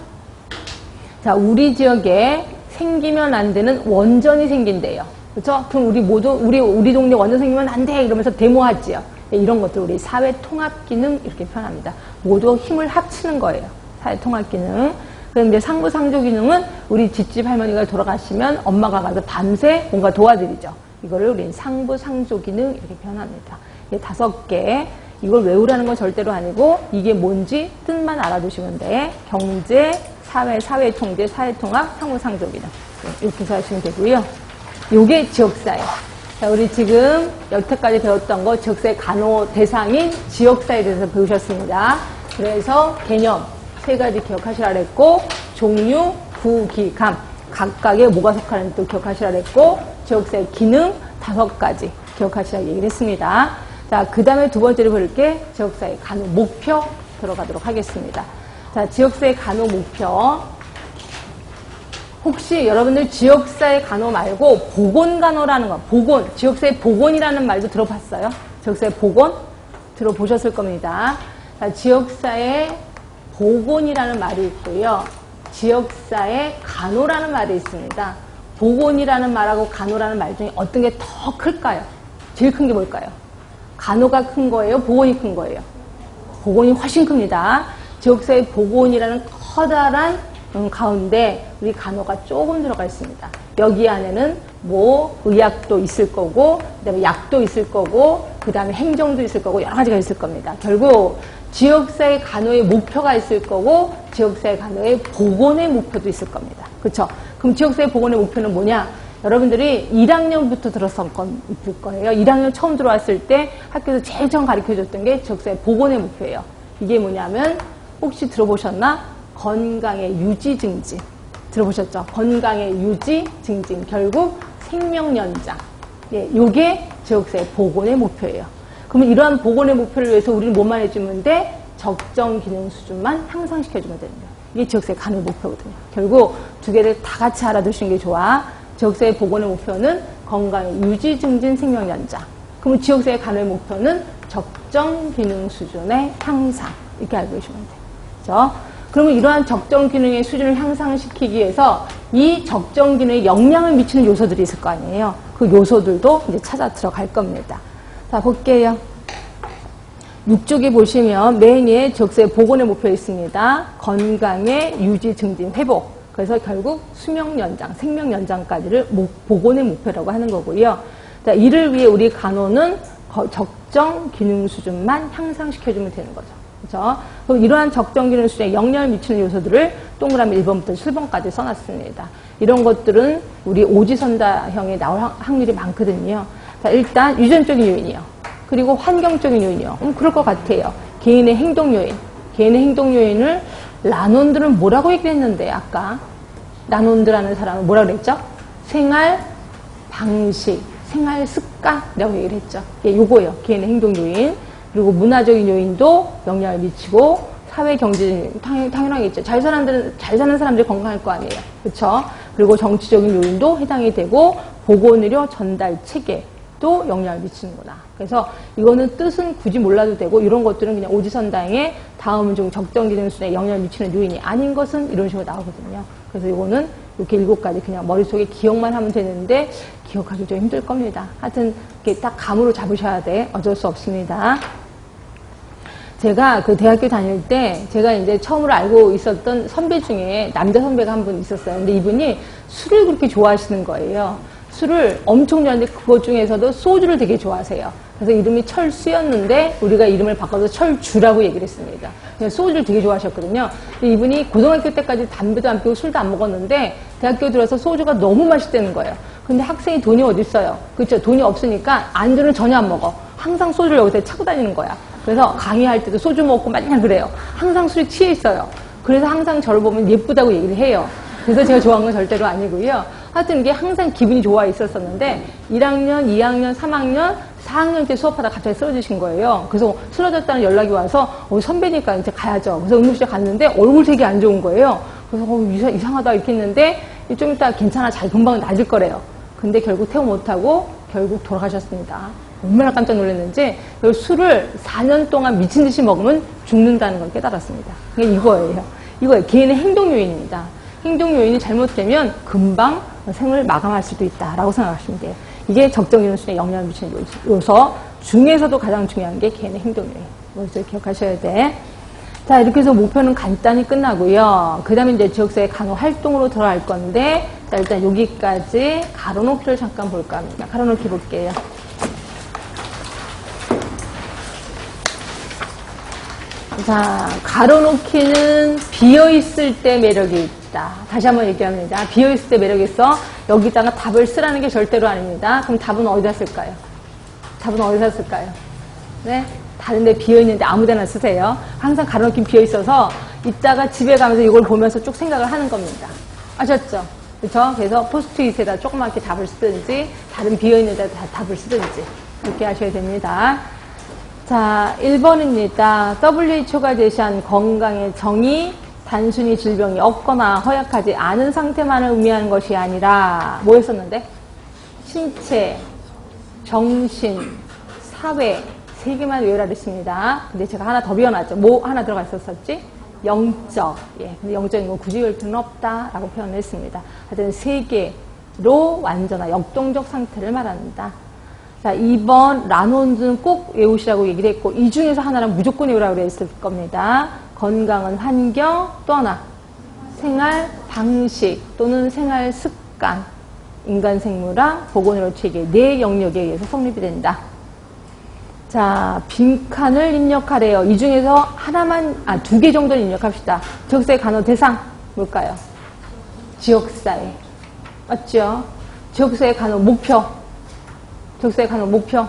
자, 우리 지역에 생기면 안 되는 원전이 생긴대요. 그렇죠? 그럼 우리 동네 원전 생기면 안 돼! 이러면서 데모하지요. 이런 것들 우리 사회 통합 기능 이렇게 표현합니다. 모두 힘을 합치는 거예요. 사회 통합 기능. 그런데 상부 상조 기능은 우리 집집 할머니가 돌아가시면 엄마가 가서 밤새 뭔가 도와드리죠. 이거를 우리는 상부 상조 기능 이렇게 표현합니다. 이게 5개. 이걸 외우라는 건 절대로 아니고 이게 뭔지 뜻만 알아두시면 돼. 경제, 사회 통제, 사회 통합, 상부 상조 기능. 이렇게 해서 하시면 되고요. 요게 지역사회. 자, 우리 지금 여태까지 배웠던 거 지역사회 간호 대상인 지역사회에 대해서 배우셨습니다. 그래서 개념 3가지 기억하시라 그랬고, 종류, 구, 기, 감 각각의 뭐가 속하는지 또 기억하시라 그랬고, 지역사회 기능 5가지 기억하시라 얘기를 했습니다. 자, 그 다음에 2번째로 볼 게 지역사회 간호 목표 들어가도록 하겠습니다. 자, 지역사회 간호 목표. 혹시 여러분들 지역사회 간호 말고 보건간호라는 거, 지역사회 보건이라는 말도 들어봤어요? 지역사회 보건? 들어보셨을 겁니다. 자, 지역사회 보건이라는 말이 있고요. 지역사회 간호라는 말이 있습니다. 보건이라는 말하고 간호라는 말 중에 어떤 게 더 클까요? 제일 큰 게 뭘까요? 간호가 큰 거예요? 보건이 큰 거예요? 보건이 훨씬 큽니다. 지역사회 보건이라는 커다란 가운데 우리 간호가 조금 들어가 있습니다. 여기 안에는 뭐 의학도 있을 거고, 그다음에 약도 있을 거고, 그다음에 행정도 있을 거고 여러 가지가 있을 겁니다. 결국 지역사회 간호의 목표가 있을 거고, 지역사회 간호의 보건의 목표도 있을 겁니다. 그렇죠? 그럼 지역사회 보건의 목표는 뭐냐? 여러분들이 1학년부터 들었을 거예요. 1학년 처음 들어왔을 때 학교에서 제일 처음 가르쳐줬던 게 지역사회 보건의 목표예요. 이게 뭐냐면 혹시 들어보셨나? 건강의 유지 증진. 들어보셨죠? 건강의 유지 증진. 결국 생명 연장. 예, 요게 지역사회 보건의 목표예요. 그러면 이러한 보건의 목표를 위해서 우리는 뭐만 해주면 돼? 적정 기능 수준만 향상시켜주면 되는 거예요. 이게 지역사회 간호의 목표거든요. 결국 2개를 다 같이 알아두시는 게 좋아. 지역사회 보건의 목표는 건강의 유지 증진 생명 연장. 그러면 지역사회 간호의 목표는 적정 기능 수준의 향상. 이렇게 알고 계시면 돼요. 그렇죠? 그러면 이러한 적정 기능의 수준을 향상시키기 위해서 이 적정 기능에 영향을 미치는 요소들이 있을 거 아니에요. 그 요소들도 이제 찾아 들어갈 겁니다. 자, 볼게요. 6쪽에 보시면 맨 위에 지역사회 복원의 목표 있습니다. 건강의 유지, 증진, 회복. 그래서 결국 수명 연장, 생명 연장까지를 복원의 목표라고 하는 거고요. 자, 이를 위해 우리 간호는 적정 기능 수준만 향상시켜주면 되는 거죠. 그렇죠? 그럼 이러한 적정 기능 수준에 영향을 미치는 요소들을 동그라미 1번부터 7번까지 써놨습니다. 이런 것들은 우리 오지선다형에 나올 확률이 많거든요. 자, 일단 유전적인 요인이요. 그리고 환경적인 요인이요. 그럴 것 같아요. 개인의 행동 요인. 개인의 행동 요인을 라논들은 뭐라고 얘기했는데 아까 라논드라는 사람은 뭐라고 그랬죠? 생활 방식, 생활 습관이라고 얘기를 했죠. 예, 요거예요. 개인의 행동 요인. 그리고 문화적인 요인도 영향을 미치고 사회 경제적인 요인 당연하겠죠. 잘 사는 사람들이 건강할 거 아니에요. 그렇죠? 그리고 정치적인 요인도 해당이 되고 보건의료 전달 체계도 영향을 미치는구나. 그래서 이거는 뜻은 굳이 몰라도 되고 이런 것들은 그냥 오지선다행의 다음은 좀 적정 기능 수준에 영향을 미치는 요인이 아닌 것은 이런 식으로 나오거든요. 그래서 이거는 이렇게 7가지 그냥 머릿속에 기억만 하면 되는데 기억하기 좀 힘들 겁니다. 하여튼 이렇게 딱 감으로 잡으셔야 돼. 어쩔 수 없습니다. 제가 그 대학교 다닐 때 제가 이제 처음으로 알고 있었던 선배 중에 남자 선배가 한 분 있었어요. 근데 이분이 술을 그렇게 좋아하시는 거예요. 술을 엄청 좋아하는데 그것 중에서도 소주를 되게 좋아하세요. 그래서 이름이 철수였는데 우리가 이름을 바꿔서 철주라고 얘기를 했습니다. 소주를 되게 좋아하셨거든요. 이분이 고등학교 때까지 담배도 안 피우고 술도 안 먹었는데 대학교 들어서 소주가 너무 맛있다는 거예요. 근데 학생이 돈이 어디 있어요? 그렇죠? 돈이 없으니까 안주는 전혀 안 먹어. 항상 소주를 여기서 차고 다니는 거야. 그래서 강의할 때도 소주 먹고 맨날 그래요. 항상 술에 취해 있어요. 그래서 항상 저를 보면 예쁘다고 얘기를 해요. 그래서 제가 좋아하는 건 절대로 아니고요. 하여튼 이게 항상 기분이 좋아 있었었는데 1학년, 2학년, 3학년, 4학년 때 수업하다 갑자기 쓰러지신 거예요. 그래서 쓰러졌다는 연락이 와서 선배니까 이제 가야죠. 그래서 응급실에 갔는데 얼굴색이 안 좋은 거예요. 그래서 이상하다 이렇게 했는데 좀 이따 괜찮아, 잘 금방 나아질 거래요. 근데 결국 퇴원 못하고 결국 돌아가셨습니다. 얼마나 깜짝 놀랐는지 술을 4년 동안 미친 듯이 먹으면 죽는다는 걸 깨달았습니다. 그게 이거예요. 개인의 행동 요인입니다. 행동 요인이 잘못되면 금방 생을 마감할 수도 있다라고 생각하시면 돼요. 이게 적정 기능 수준에 영향을 미치는 요소 중에서도 가장 중요한 게 개인의 행동 요인. 이것을 기억하셔야 돼. 자, 이렇게 해서 목표는 간단히 끝나고요. 그 다음에 이제 지역사회 간호 활동으로 들어갈 건데, 자, 일단 여기까지 가로놓기를 잠깐 볼까 합니다. 가로놓기 볼게요. 자, 가로놓기는 비어있을 때 매력이 있다. 다시 한번 얘기합니다. 비어있을 때 매력이 있어. 여기다가 답을 쓰라는 게 절대로 아닙니다. 그럼 답은 어디다 쓸까요? 답은 어디다 쓸까요? 네? 다른 데 비어있는데 아무 데나 쓰세요. 항상 가로놓기 비어있어서 이따가 집에 가면서 이걸 보면서 쭉 생각을 하는 겁니다. 아셨죠? 그렇죠? 그래서 포스트잇에다 조그맣게 답을 쓰든지 다른 비어있는 데다 답을 쓰든지 그렇게 하셔야 됩니다. 자, 1번입니다. WHO가 제시한 건강의 정의, 단순히 질병이 없거나 허약하지 않은 상태만을 의미하는 것이 아니라 뭐였었는데? 신체, 정신, 사회 3개만 외우라 그랬습니다. 근데 제가 하나 더 비워놨죠. 뭐 하나 들어가 있었었지? 영적. 예, 근데 영적인 건 굳이 외울 필요는 없다라고 표현을 했습니다. 하여튼 3개로 완전한 역동적 상태를 말합니다. 자, 2번 라논드는 꼭 외우시라고 얘기를 했고 이 중에서 하나는 무조건 외우라고 그랬을 겁니다. 건강은 환경, 또 하나 생활 방식 또는 생활 습관, 인간 생물학, 보건의료 체계 4 영역에 의해서 성립이 된다. 자, 빈칸을 입력하래요. 이 중에서 하나만, 2개 정도는 입력합시다. 지역사회 간호 대상 뭘까요? 지역사회. 맞죠? 지역사회 간호 목표. 지역사회 간호 목표.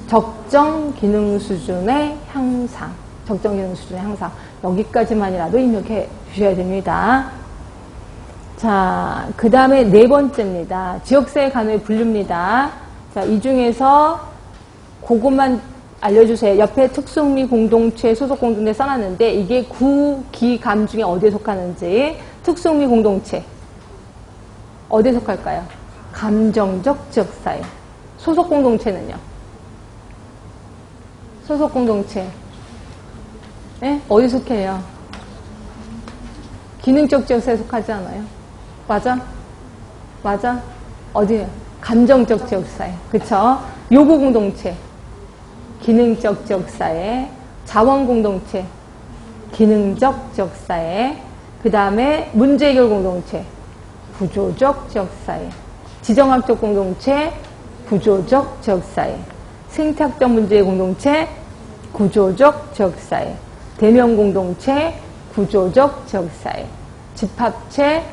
적정 기능 수준의 향상. 적정 기능 수준의 향상. 여기까지만이라도 입력해 주셔야 됩니다. 자, 그 다음에 4번째입니다. 지역사회 간호의 분류입니다. 자, 이 중에서 그것만 알려주세요. 옆에 특수흥미 공동체, 소속 공동체 써놨는데 이게 구기감 중에 어디에 속하는지. 특수흥미 공동체 어디에 속할까요? 감정적 지역사회. 소속 공동체는요? 소속 공동체 네? 어디 속해요? 기능적 지역사회에 속하지 않아요? 맞아? 맞아? 어디에요? 감정적 지역사회. 그쵸? 요구 공동체 기능적 지역사회, 자원공동체, 기능적 지역사회, 그 다음에 문제해결 공동체, 구조적 지역사회, 지정학적 공동체, 구조적 지역사회, 생태학적 문제의 공동체, 구조적 지역사회, 대면 공동체, 구조적 지역사회, 집합체,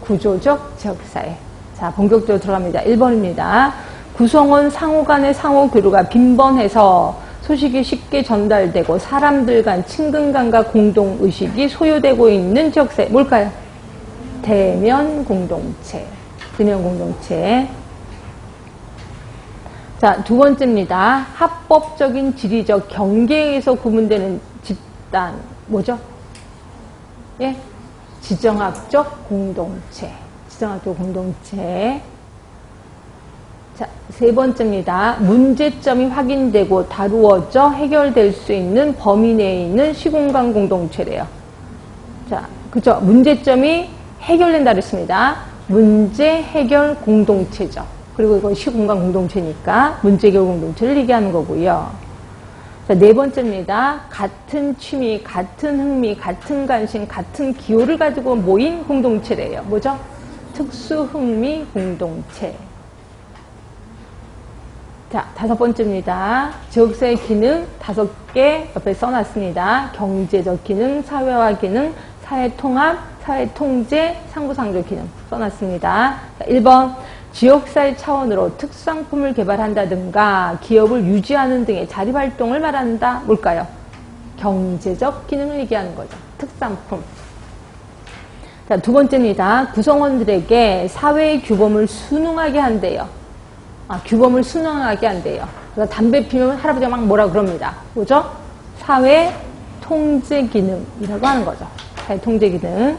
구조적 지역사회. 자, 본격적으로 들어갑니다. 1번입니다. 구성원 상호 간의 상호 교류가 빈번해서 소식이 쉽게 전달되고 사람들 간 친근감과 공동의식이 소요되고 있는 지역사회. 뭘까요? 대면 공동체. 대면 공동체. 자, 두 번째입니다. 합법적인 지리적 경계에서 구분되는 집단. 뭐죠? 예? 지정학적 공동체. 지정학적 공동체. 자, 세 번째입니다. 문제점이 확인되고 다루어져 해결될 수 있는 범위 내에 있는 시공간 공동체래요. 자, 그죠? 문제점이 해결된다 그랬습니다. 문제 해결 공동체죠. 그리고 이건 시공간 공동체니까 문제 해결 공동체를 얘기하는 거고요. 자, 네 번째입니다. 같은 취미, 같은 흥미, 같은 관심, 같은 기호를 가지고 모인 공동체래요. 뭐죠? 특수 흥미 공동체. 자, 다섯 번째입니다. 지역사회 기능 5개 옆에 써놨습니다. 경제적 기능, 사회화 기능, 사회통합, 사회통제, 상부상조 기능 써놨습니다. 자, 1번 지역사회 차원으로 특수상품을 개발한다든가 기업을 유지하는 등의 자립활동을 말한다. 뭘까요? 경제적 기능을 얘기하는 거죠. 특산품. 자, 두 번째입니다. 구성원들에게 사회의 규범을 순응하게 한대요. 규범을 순응하게 한대요. 그래서 담배 피우면 할아버지가 막 뭐라 그럽니다. 뭐죠? 사회 통제 기능이라고 하는 거죠. 사회 통제 기능.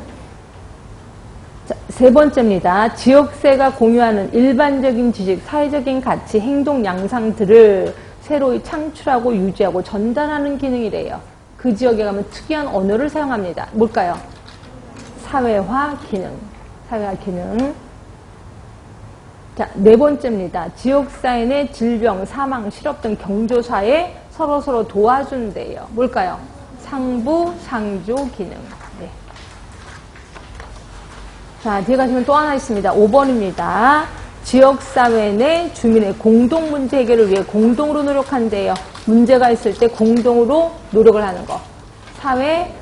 자, 세 번째입니다. 지역사회가 공유하는 일반적인 지식, 사회적인 가치, 행동 양상들을 새로이 창출하고 유지하고 전달하는 기능이래요. 그 지역에 가면 특이한 언어를 사용합니다. 뭘까요? 사회화 기능. 사회화 기능. 자, 네 번째입니다. 지역사회 내 질병, 사망, 실업 등 경조사에 서로서로 도와준대요. 뭘까요? 상부, 상조 기능. 네. 자, 뒤에 가시면 또 하나 있습니다. 5번입니다. 지역사회 내 주민의 공동문제 해결을 위해 공동으로 노력한대요. 문제가 있을 때 공동으로 노력을 하는 거. 사회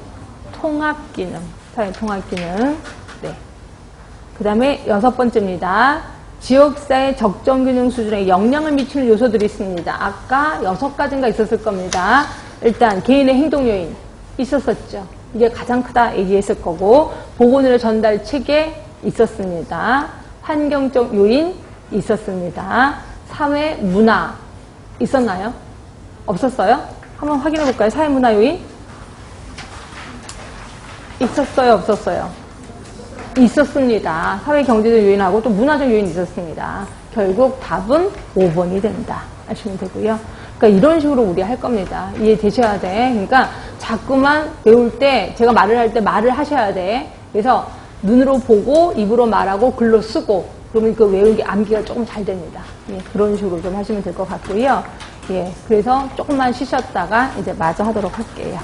통합 기능. 사회 통합 기능. 네. 그 다음에 6번째입니다. 지역사회 적정균형 수준에 영향을 미치는 요소들이 있습니다. 아까 6가지인가 있었을 겁니다. 일단 개인의 행동 요인 있었었죠. 이게 가장 크다 얘기했을 거고 보건의료 전달 체계 있었습니다. 환경적 요인 있었습니다. 사회 문화 있었나요? 없었어요? 한번 확인해 볼까요? 사회 문화 요인 있었어요? 없었어요? 있었습니다. 사회 경제적 요인하고 또 문화적 요인이 있었습니다. 결국 답은 5번이 된다 하시면 되고요. 그러니까 이런 식으로 우리 할 겁니다. 이해되셔야 돼. 그러니까 자꾸만 배울 때 제가 말을 할 때 말을 하셔야 돼. 그래서 눈으로 보고 입으로 말하고 글로 쓰고 그러면 그 외우기 암기가 조금 잘 됩니다. 예, 그런 식으로 좀 하시면 될 것 같고요. 예, 그래서 조금만 쉬셨다가 이제 마저 하도록 할게요.